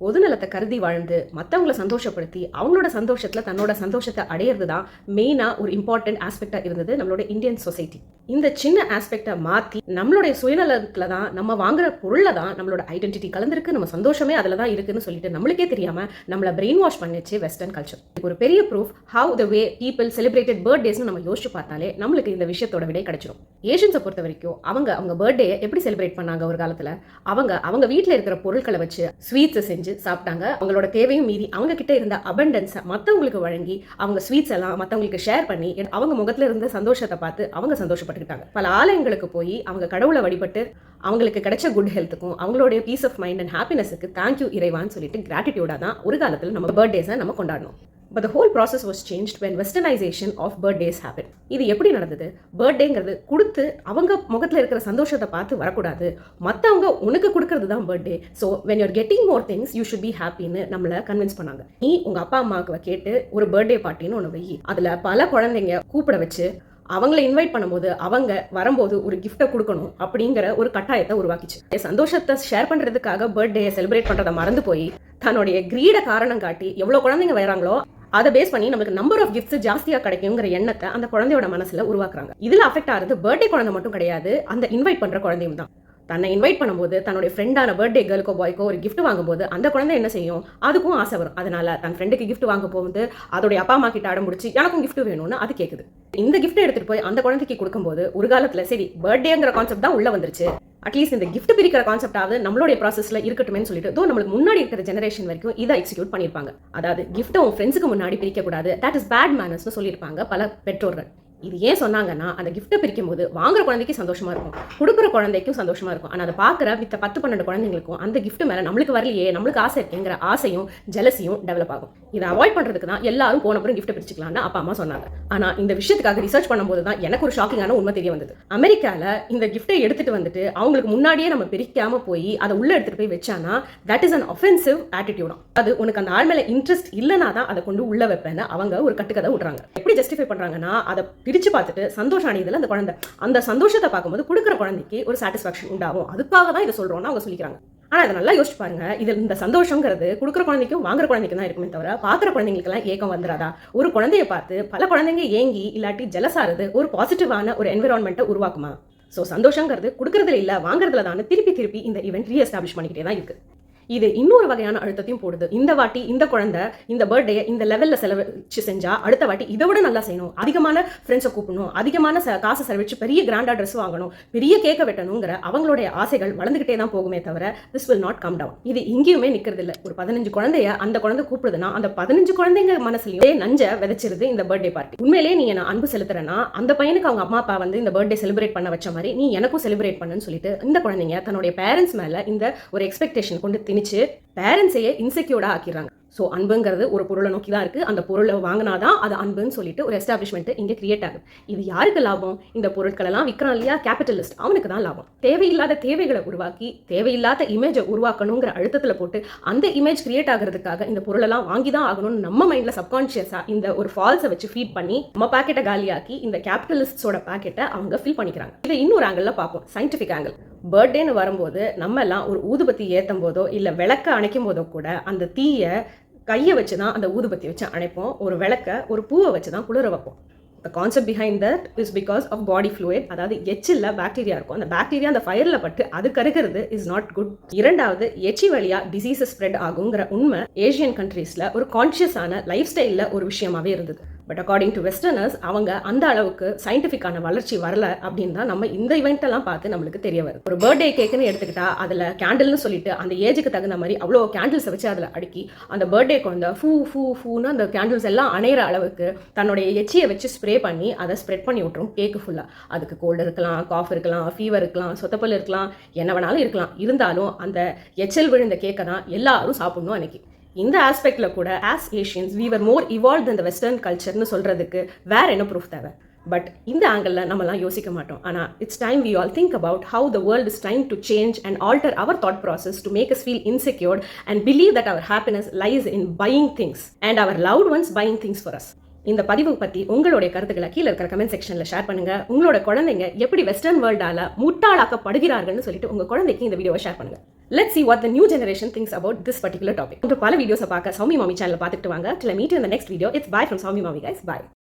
பொதுநலத்தை கருதி வாழ்ந்து மற்றவங்கள சந்தோஷப்படுத்தி அவங்களோட சந்தோஷத்தில் தன்னோட சந்தோஷத்தை அடையிறது தான் மெயினாக ஒரு இம்பார்ட்டன்ட் ஆஸ்பெக்டாக இருந்தது நம்மளோட இந்தியன் சொசைட்டி. இந்த சின்ன ஆஸ்பெக்டை மாற்றி நம்மளுடைய சுயநலத்தில் தான் நம்ம வாங்குற பொருளில் தான் நம்மளோட ஐடென்டிட்டி கலந்துருக்கு, நம்ம சந்தோஷமே அதில் தான் இருக்குன்னு சொல்லிட்டு நம்மளுக்கே தெரியாமல் நம்மளை பிரெயின் வாஷ் பண்ணிச்சு வெஸ்டர்ன் கல்ச்சர். ஒரு பெரிய proof how the way people celebrated பர்த்டேஸ்னு நம்ம யோசிச்சு பார்த்தாலே நம்மளுக்கு இந்த விஷயத்தோட விடை கிடைச்சிடும். ஏஷியன்ஸை பொறுத்த வரைக்கும் அவங்க பர்த்டே எப்படி செலிப்ரேட் பண்ணாங்க? ஒரு காலத்தில் அவங்க வீட்டில் இருக்கிற பொருட்களை வச்சு ஸ்வீட்ஸை செஞ்சு சாப்பிட்டாங்க. அவங்களோட தேவையும் மீறி அவங்க கிட்ட இருந்த அபண்டன்ஸை மற்றவங்களுக்கு வழங்கி அவங்க ஸ்வீட்ஸ் எல்லாம் மற்றவங்களுக்கு ஷேர் பண்ணி அவங்க முகத்துல இருந்த சந்தோஷத்தை பார்த்து அவங்க சந்தோஷப்பட்டுக்கிட்டாங்க. பல ஆலயங்களுக்கு போய் அவங்க கடவுளை வழிபட்டு அவங்களுக்கு கிடைச்ச குட் ஹெல்த்துக்கும் அவங்களுடைய பீஸ் ஆஃப் மைண்ட் அண்ட் ஹாப்பினஸுக்கு தேங்க்யூ இறைவான்னு சொல்லிட்டு கிராட்டிடியூடா தான் ஒரு காலத்தில் நம்ம பர்த்டேஸை நம்ம கொண்டாடணும். But the whole process was changed when westernization of birthdays happened. இது எப்படி நடந்தது? பர்த்டேங்கிறது கொடுத்து அவங்க முகத்தில் இருக்கிற சந்தோஷத்தை பார்த்து வரக்கூடாது, மற்றவங்க உனக்கு கொடுக்கறது தான் birthday. So when you're getting more things you should be happyன்னு நம்மளை கன்வின்ஸ் பண்ணாங்க. நீ உங்கள் அப்பா அம்மாவுக்கு கேட்டு ஒரு பர்த்டே பார்ட்டின்னு ஒன்று வை, அதில் பல குழந்தைங்க கூப்பிட வச்சு அவங்கள இன்வைட் பண்ணும்போது அவங்க வரும்போது ஒரு கிஃப்ட்டை கொடுக்கணும் அப்படிங்கிற ஒரு கட்டாயத்தை உருவாக்கிச்சு. சந்தோஷத்தை ஷேர் பண்ணுறதுக்காக பர்த்டேயை செலிப்ரேட் பண்ணுறதை மறந்து போய் தன்னுடைய கிரீட காரணம் காட்டி எவ்வளோ குழந்தைங்க வராங்களோ அதை பேஸ் பண்ணி நமக்கு நம்பர் ஆஃப் கிஃப்ட்ஸ் ஜாஸ்தியாக கிடைக்குங்கிற எண்ணத்தை அந்த குழந்தையோட மனசுல உருவாக்குறாங்க. இதில் அஃபெக்ட் ஆகிறது பர்த்டே குழந்தை மட்டும் கிடையாது, அந்த இன்வைட் பண்ணுற குழந்தையும் தான். தன்னை இன்வைட் பண்ணும்போது தன்னுடைய ஃப்ரெண்டான பர்த்டே கேர்ளுக்கோ பாய்க்கோ ஒரு கிஃப்ட் வாங்கும்போது அந்த குழந்தை என்ன செய்யும்? அதுக்கும் ஆசை வரும். அதனால தன் ஃப்ரெண்டுக்கு கிஃப்ட் வாங்க போகும்போது அதோடைய அப்பா அம்மா கிட்ட அடம் முடிச்சு எனக்கும் கிஃப்ட் வேணும்னு அது கேட்குது. இந்த கிஃப்ட் எடுத்துட்டு போய் அந்த குழந்தைக்கு கொடுக்கும்போது ஒரு காலத்துல சரி பர்த்டேங்கிற கான்செப்ட் தான் உள்ள வந்துருச்சு, அட்லீஸ்ட் இந்த கிஃப்ட் பிரிக்கிற கான்செப்டாவது நம்மளுடைய ப்ராசஸ்ல இருக்கட்டுமே சொல்லிட்டு தோ நம்மளுக்கு முன்னாடி இருக்கிற ஜெனரேஷன் வரைக்கும் இதை எக்ஸிக்யூட் பண்ணியிருப்பாங்க. அதாவது கிஃப்ட்டை உன் ஃப்ரெண்ட்ஸுக்கு முன்னாடி பிரிக்க கூடாது, தட் இஸ் பேட் மேனர்ஸ்னு சொல்லியிருப்பாங்க பல பெற்றோர்கள். இது ஏன் சொன்னாங்கன்னா அந்த கிஃப்ட்டை பிரிக்கும் போது வாங்குற குழந்தைக்கு சந்தோஷமா இருக்கும், கொடுக்குற குழந்தைக்கும் சந்தோஷமா இருக்கும். ஆனால் அதை பார்க்குற மித்த 10-12 குழந்தைங்களுக்கும் அந்த கிஃப்ட் மேலே நம்மளுக்கு வரலையே, நம்மளுக்கு ஆசை இருக்குங்கிற ஆசையும் ஜெலசியும் டெவலப் ஆகும். இதை அவாய்ட் பண்ணுறதுக்கு தான் எல்லாரும் போனப்புறம் கிஃப்ட்டை பிரிச்சுக்கலாம்னு அப்பா அம்மா சொன்னாங்க. ஆனால் இந்த விஷயத்துக்காக ரிசர்ச் பண்ணும்போது தான் எனக்கு ஒரு ஷாக்கிங்கான உண்மை தெரிய வந்தது. அமெரிக்காவில் இந்த கிஃப்ட்டை எடுத்துட்டு வந்துட்டு அவங்களுக்கு முன்னாடியே நம்ம பிரிக்காம போய் அதை உள்ள எடுத்துட்டு போய் வச்சானா that is an offensive attitude. அது உனக்கு அந்த ஆள் மேலே இன்ட்ரெஸ்ட் இல்லைனா தான் அதை கொண்டு உள்ள வைப்பேன்னு அவங்க ஒரு கட்டுக்கதை விட்றாங்க. எப்படி ஜஸ்டிஃபை பண்ணுறாங்கன்னா அதை பிரிச்சு பார்த்துட்டு சந்தோஷம் அடையுதுல அந்த குழந்தை, அந்த சந்தோஷத்தை பார்க்கும்போது கொடுக்குற குழந்தைக்கு ஒரு சாட்டிஸ்ஃபேக்ஷன் உண்டாகும், அதுக்காக தான் இதை சொல்றோம்னு அவங்க சொல்லிக்கிறாங்க. ஆனா இதை நல்லா யோசிச்சு பாருங்க, இதில் இந்த சந்தோஷங்கிறது கொடுக்குற குழந்தைக்கும் வாங்குற குழந்தைக்கும் தான் இருக்குமே தவிர பார்க்குற குழந்தைங்களுக்கெல்லாம் ஏக்கம் வந்துடாதா? ஒரு குழந்தைய பார்த்து பல குழந்தைங்க ஏங்கி இல்லாட்டி ஜெலஸாறது ஒரு பாசிட்டிவான ஒரு என்விரான்மெண்ட்டை உருவாக்குமா? ஸோ சந்தோஷங்கிறது கொடுக்கறதுல இல்லை வாங்குறதுல தான் திருப்பி இந்த ஈவெண்ட் ரீஎஸ்டாப்ளிஷ் பண்ணிக்கிட்டே தான் இருக்கு. இது இன்னொரு வகையான அழுத்தத்தையும் போடுது. இந்த வாட்டி இந்த குழந்தை இந்த பர்த்டே இந்த லெவலில் செலவழிச்சு செஞ்சா அடுத்த வாட்டி இதை விட நல்லா செய்யணும், அதிகமான ஃப்ரெண்ட்ஸை கூப்பிடணும், அதிகமான காசை செலவழிச்சு பெரிய கிராண்டா ட்ரெஸ் வாங்கணும், பெரிய கேக்கை வெட்டணுங்கிற அவங்களுடைய ஆசைகள் வளர்ந்துகிட்டே தான் போகுமே தவிர this will not come down. இது எங்கேயுமே நிற்கிறது இல்லை. ஒரு 15 குழந்தைய அந்த குழந்தை கூப்பிடுதுன்னா அந்த 15 குழந்தைங்க மனசுலயே நஞ்ச விதைச்சிருது இந்த பர்த்டே பார்ட்டி. உண்மையிலேயே நீ என்ன அன்பு செலுத்துறேன்னா அந்த பையனுக்கு அவங்க அம்மா அப்பா வந்து இந்த பர்த்டே செலிப்ரேட் பண்ண வச்ச மாதிரி நீ எனக்கும் செலிப்ரேட் பண்ணுன்னு சொல்லிட்டு இந்த குழந்தைங்க தன்னுடைய பேரண்ட்ஸ் மேல இந்த ஒரு எக்ஸ்பெக்டேஷன் கொண்டு திணிச்சு பேரண்ட்ஸையே இன்செக்யூர்டா ஆக்கிடுறாங்க. ஸோ அன்புங்கிறது ஒரு பொருளை நோக்கி தான் இருக்குது, அந்த பொருளை வாங்கினாதான் அது அன்புன்னு சொல்லிட்டு ஒரு எஸ்டாப்ளிஷ்மெண்ட் இங்கே கிரியேட் ஆகுது. இது யாருக்கு லாபம்? இந்த பொருட்களெல்லாம் விற்கிறான் இல்லையா கேபிட்டலிஸ்ட், அவனுக்கு தான் லாபம். தேவையில்லாத தேவைகளை உருவாக்கி தேவையில்லாத இமேஜை உருவாக்கணுங்கிற அழுத்தத்தில் போட்டு அந்த இமேஜ் கிரியேட் ஆகிறதுக்காக இந்த பொருளெல்லாம் வாங்கி தான் ஆகணும்னு நம்ம மைண்டில் சப்கான்ஷியஸாக இந்த ஒரு ஃபால்ஸை வச்சு ஃபீட் பண்ணி நம்ம பாக்கெட்டை காலியாக்கி இந்த கேபிட்டலிஸ்டோட பாக்கெட்டை அவங்க ஃபில் பண்ணிக்கிறாங்க. இதை இன்னொரு ஆங்கிளில் பார்ப்போம், சயின்டிஃபிக் ஆங்கிள். பர்த்டேன்னு வரும்போது நம்ம எல்லாம் ஒரு ஊதுபத்தி ஏற்றும் போதோ இல்லை விளக்க அணைக்கும் போதோ கூட அந்த தீயை கையை வச்சு தான் அந்த ஊதுபத்தி வச்சு அணைப்போம், ஒரு விளக்க ஒரு பூவை வச்சு தான் குளிர வைப்போம். The concept behind that is because of body fluid, அதாவது எச்சில்ல பாக்டீரியா இருக்கும், அந்த பாக்டீரியா அந்த ஃபயர்ல பட்டு அது கருகிறது இஸ் நாட் குட். இரண்டாவது எச்சி வழியா டிசீசஸ் ஸ்ப்ரெட் ஆகுங்கிற உண்மை ஏஷியன் கண்ட்ரீஸ்ல ஒரு கான்ஷியஸான லைஃப் ஸ்டைல்ல ஒரு விஷயமாவே இருந்தது. பட் அக்கார்டிங் டு வெஸ்டர்னர்ஸ் அவங்க அந்த அளவுக்கு சயின்டிஃபிக்கான வளர்ச்சி வரல அப்படின்னு தான் நம்ம இந்த இவெண்ட் எல்லாம் பார்த்து நம்மளுக்கு தெரிய வருது. ஒரு பர்த்டே கேக்குன்னு எடுத்துக்கிட்டா அதில் கேண்டில்னு சொல்லிட்டு அந்த ஏஜுக்கு தகுந்த மாதிரி அவ்வளோ கேண்டில்ஸை வச்சு அதில் அடுக்கி அந்த பர்த்டே குழந்தை ஃபூன்னு அந்த கேண்டில்ஸ் எல்லாம் அணையிற அளவுக்கு தன்னுடைய எச்சியை வச்சு ஸ்ப்ரே பண்ணி அதை ஸ்ப்ரெட் பண்ணி விட்டுரும் கேக்கு ஃபுல்லாக. அதுக்கு கோல்டு இருக்கலாம், காஃப் இருக்கலாம், ஃபீவர் இருக்கலாம், சொத்தப்பல் இருக்கலாம், என்ன வேணாலும் இருக்கலாம். இருந்தாலும் அந்த எச்சல் விழுந்த கேக்கை தான் எல்லாரும் சாப்பிடணும் அன்னைக்கு. இந்த ஆஸ்பெக்ட்ல கூட as Asians we were more evolved than the western cultureன்னு சொல்றதுக்கு வேற என்ன ப்ரூஃப் தேவை? பட் இந்த ஆங்கிளில் நம்மலாம் யோசிக்க மாட்டோம். ஆனால் it's time we all think about how the world is trying to change and alter our thought process to make us feel insecure and believe that our happiness lies in buying things and our loved ones buying things for us. இந்த பதிவு பற்றி உங்களுடைய கருத்துக்களை கீழே இருக்கிற comment செக்ஷனில் share பண்ணுங்க. உங்களோட குழந்தைங்க எப்படி வெஸ்டர்ன் வேர்ல்டால முட்டாளாக்கப்படுகிறார்கள்னு சொல்லிட்டு உங்க குழந்தைக்கு இந்த வீடியோவை ஷேர் பண்ணுங்க. Let's see what the new generation thinks about this particular topic. பல வீடியோஸை பார்க்க சௌமி மாமி சேனலை பார்த்துட்டு வாங்க. Till I meet you in the next video. It's bye from Saumi Mami guys. Bye.